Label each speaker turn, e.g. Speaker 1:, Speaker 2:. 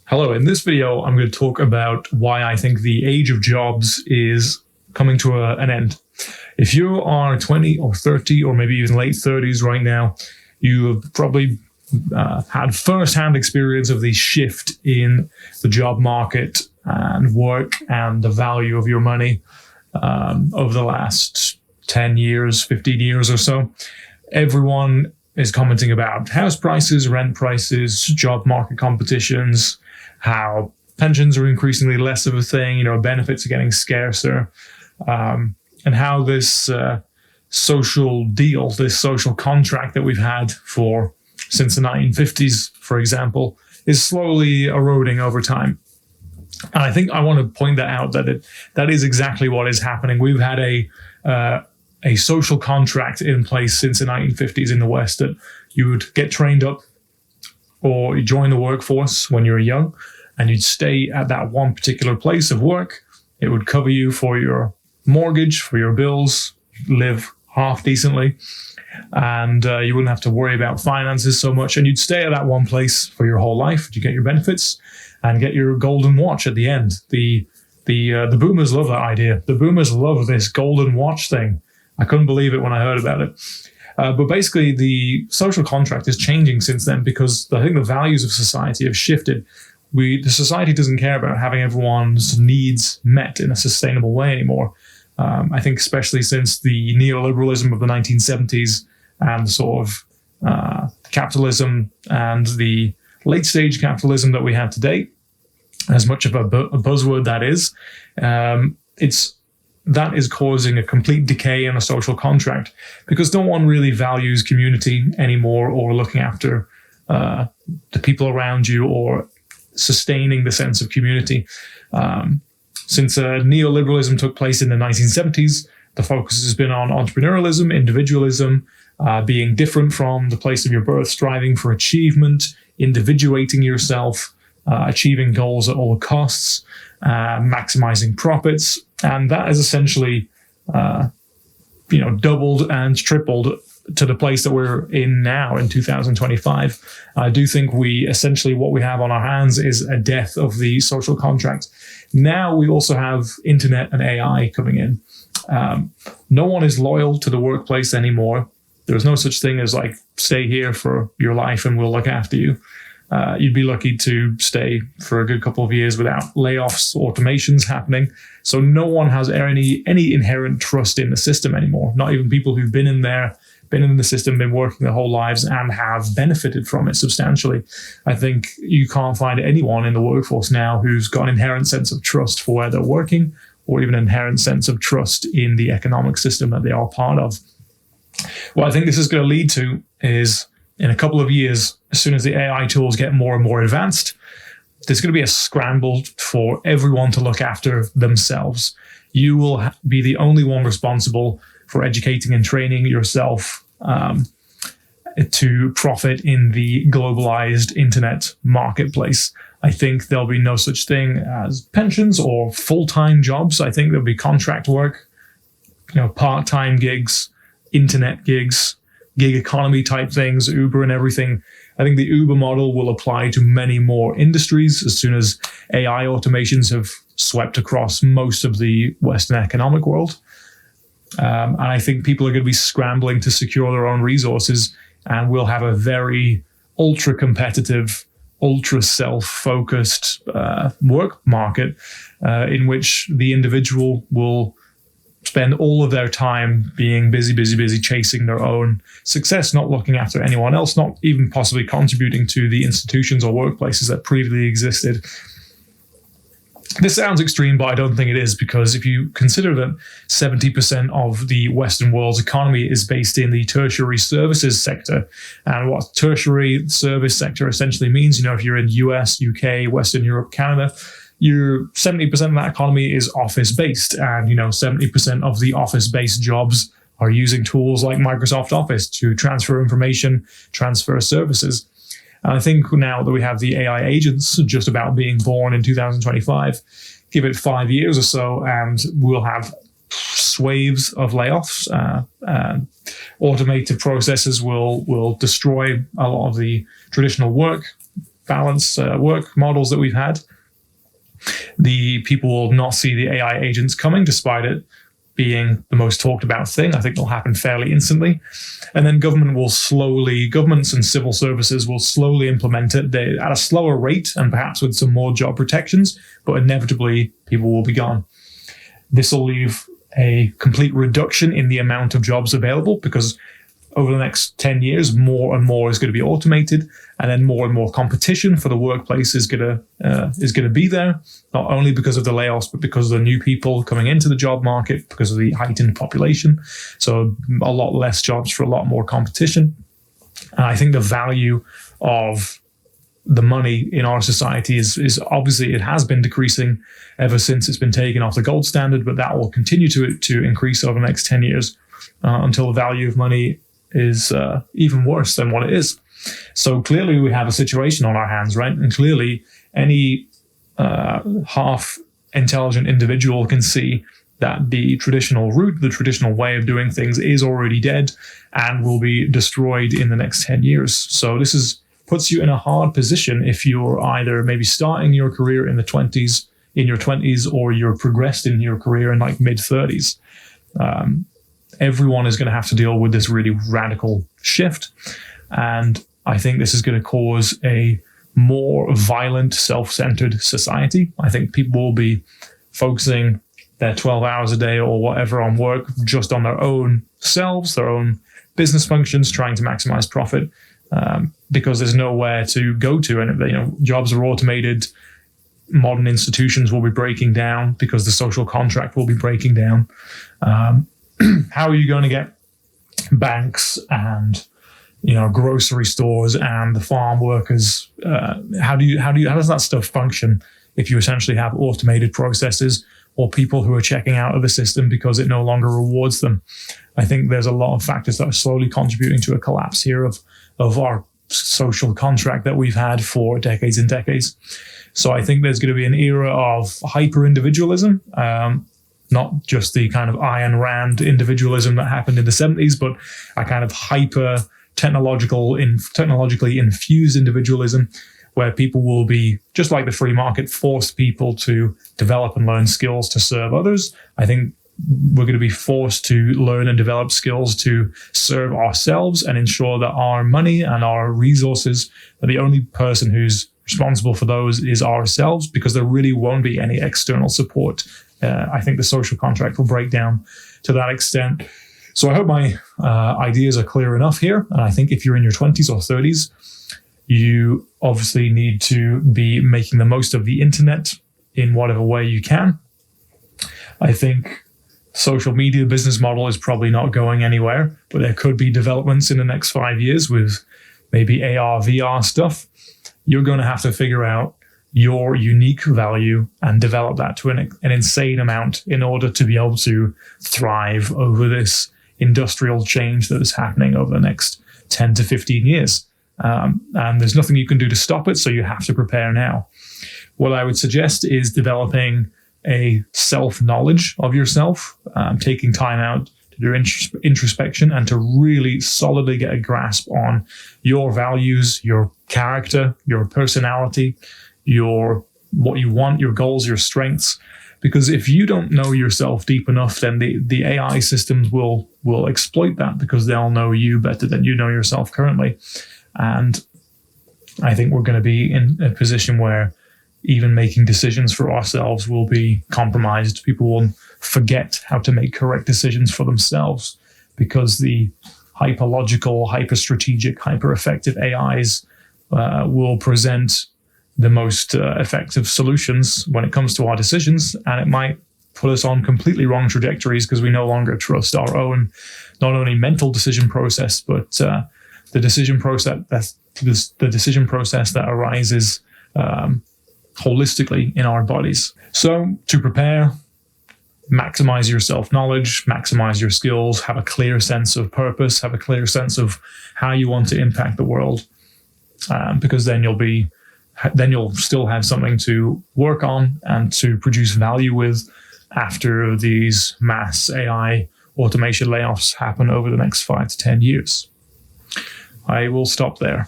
Speaker 1: Hello, in this video, I'm going to talk about why I think the age of jobs is coming to an end. If you are 20 or 30 or maybe even late 30s right now, you have probably had first-hand experience of the shift in the job market and work and the value of your money over the last 10 years, 15 years or so. Everyone is commenting about house prices, rent prices, job market competitions, how pensions are increasingly less of a thing, benefits are getting scarcer, and how this social deal, this social contract that we've had since the 1950s, for example, is slowly eroding over time. And I think I want to point that out, that is exactly what is happening. We've had a social contract in place since the 1950s in the West that you would get trained up or you join the workforce when you were young, and you'd stay at that one particular place of work. It would cover you for your mortgage, for your bills, live half decently, and you wouldn't have to worry about finances so much. And you'd stay at that one place for your whole life. You get your benefits and get your golden watch at the end. The boomers love that idea. The boomers love this golden watch thing. I couldn't believe it when I heard about it. But basically, the social contract is changing since then because I think the values of society have shifted. The society doesn't care about having everyone's needs met in a sustainable way anymore. I think especially since the neoliberalism of the 1970s and the sort of capitalism and the late stage capitalism that we have today, as much of a buzzword that is, that is causing a complete decay in a social contract because no one really values community anymore or looking after the people around you or sustaining the sense of community. Since neoliberalism took place in the 1970s, the focus has been on entrepreneurialism, individualism, being different from the place of your birth, striving for achievement, individuating yourself, achieving goals at all costs, maximizing profits. And that has essentially, doubled and tripled to the place that we're in now in 2025. I do think what we have on our hands is a death of the social contract. Now we also have internet and AI coming in. No one is loyal to the workplace anymore. There's no such thing as stay here for your life and we'll look after you. You'd be lucky to stay for a good couple of years without layoffs, automations happening. So no one has any inherent trust in the system anymore. Not even people who've been in the system, been working their whole lives and have benefited from it substantially. I think you can't find anyone in the workforce now who's got an inherent sense of trust for where they're working or even an inherent sense of trust in the economic system that they are part of. What I think this is going to lead to is, in a couple of years, as soon as the AI tools get more and more advanced, there's going to be a scramble for everyone to look after themselves. You will be the only one responsible for educating and training yourself to profit in the globalized internet marketplace. I think there'll be no such thing as pensions or full-time jobs. I think there'll be contract work, part-time gigs, internet gigs, gig economy type things, Uber and everything. I think the Uber model will apply to many more industries as soon as AI automations have swept across most of the Western economic world. And I think people are going to be scrambling to secure their own resources, and we'll have a very ultra-competitive, ultra-self-focused work market in which the individual will spend all of their time being busy, chasing their own success, not looking after anyone else, not even possibly contributing to the institutions or workplaces that previously existed. This sounds extreme, but I don't think it is, because if you consider that 70% of the Western world's economy is based in the tertiary services sector, and what tertiary service sector essentially means, if you're in US, UK, Western Europe, Canada, 70% of that economy is office-based, and 70% of the office-based jobs are using tools like Microsoft Office to transfer information, transfer services. And I think now that we have the AI agents just about being born in 2025, give it 5 years or so, and we'll have swaths of layoffs. Automated processes will destroy a lot of the traditional work balance work models that we've had, the people will not see the AI agents coming, despite it being the most talked about thing. I think it'll happen fairly instantly. And then governments and civil services will slowly implement it at a slower rate and perhaps with some more job protections, but inevitably people will be gone. This will leave a complete reduction in the amount of jobs available, because over the next 10 years, more and more is going to be automated, and then more and more competition for the workplace is going to be there, not only because of the layoffs, but because of the new people coming into the job market, because of the heightened population. So a lot less jobs for a lot more competition. And I think the value of the money in our society is obviously, it has been decreasing ever since it's been taken off the gold standard, but that will continue to increase over the next 10 years until the value of money is even worse than what it is. So clearly we have a situation on our hands, right? And clearly any half intelligent individual can see that the traditional route, the traditional way of doing things is already dead and will be destroyed in the next 10 years. So this puts you in a hard position if you're either maybe starting your career in your 20s, or you're progressed in your career in like mid-30s. Everyone is going to have to deal with this really radical shift. And I think this is going to cause a more violent, self-centered society. I think people will be focusing their 12 hours a day or whatever on work just on their own selves, their own business functions, trying to maximize profit, because there's nowhere to go to. And jobs are automated. Modern institutions will be breaking down because the social contract will be breaking down. How are you going to get banks and grocery stores and the farm workers? How does that stuff function if you essentially have automated processes or people who are checking out of the system because it no longer rewards them? I think there's a lot of factors that are slowly contributing to a collapse here of our social contract that we've had for decades and decades. So I think there's going to be an era of hyper-individualism, not just the kind of Ayn Rand individualism that happened in the 70s, but a kind of technologically infused individualism, where people will be, just like the free market, force people to develop and learn skills to serve others. I think we're going to be forced to learn and develop skills to serve ourselves and ensure that our money and our resources, that the only person who's responsible for those is ourselves, because there really won't be any external support. I think the social contract will break down to that extent. So I hope my ideas are clear enough here. And I think if you're in your 20s or 30s, you obviously need to be making the most of the internet in whatever way you can. I think social media business model is probably not going anywhere, but there could be developments in the next 5 years with maybe AR, VR stuff. You're going to have to figure out your unique value and develop that to an insane amount in order to be able to thrive over this industrial change that is happening over the next 10 to 15 years. And there's nothing you can do to stop it, so you have to prepare now. What I would suggest is developing a self-knowledge of yourself, taking time out to do introspection and to really solidly get a grasp on your values, your character, your personality, what you want, your goals, your strengths. Because if you don't know yourself deep enough, then the AI systems will exploit that, because they'll know you better than you know yourself currently. And I think we're going to be in a position where even making decisions for ourselves will be compromised. People will forget how to make correct decisions for themselves, because the hyper-logical, hyper-strategic, hyper-effective AIs will present the most effective solutions when it comes to our decisions, and it might put us on completely wrong trajectories because we no longer trust our own, not only mental decision process, but the decision process that arises holistically in our bodies. So to prepare, maximize your self-knowledge, maximize your skills, have a clear sense of purpose, have a clear sense of how you want to impact the world, because then you'll still have something to work on and to produce value with after these mass AI automation layoffs happen over the next 5 to 10 years. I will stop there.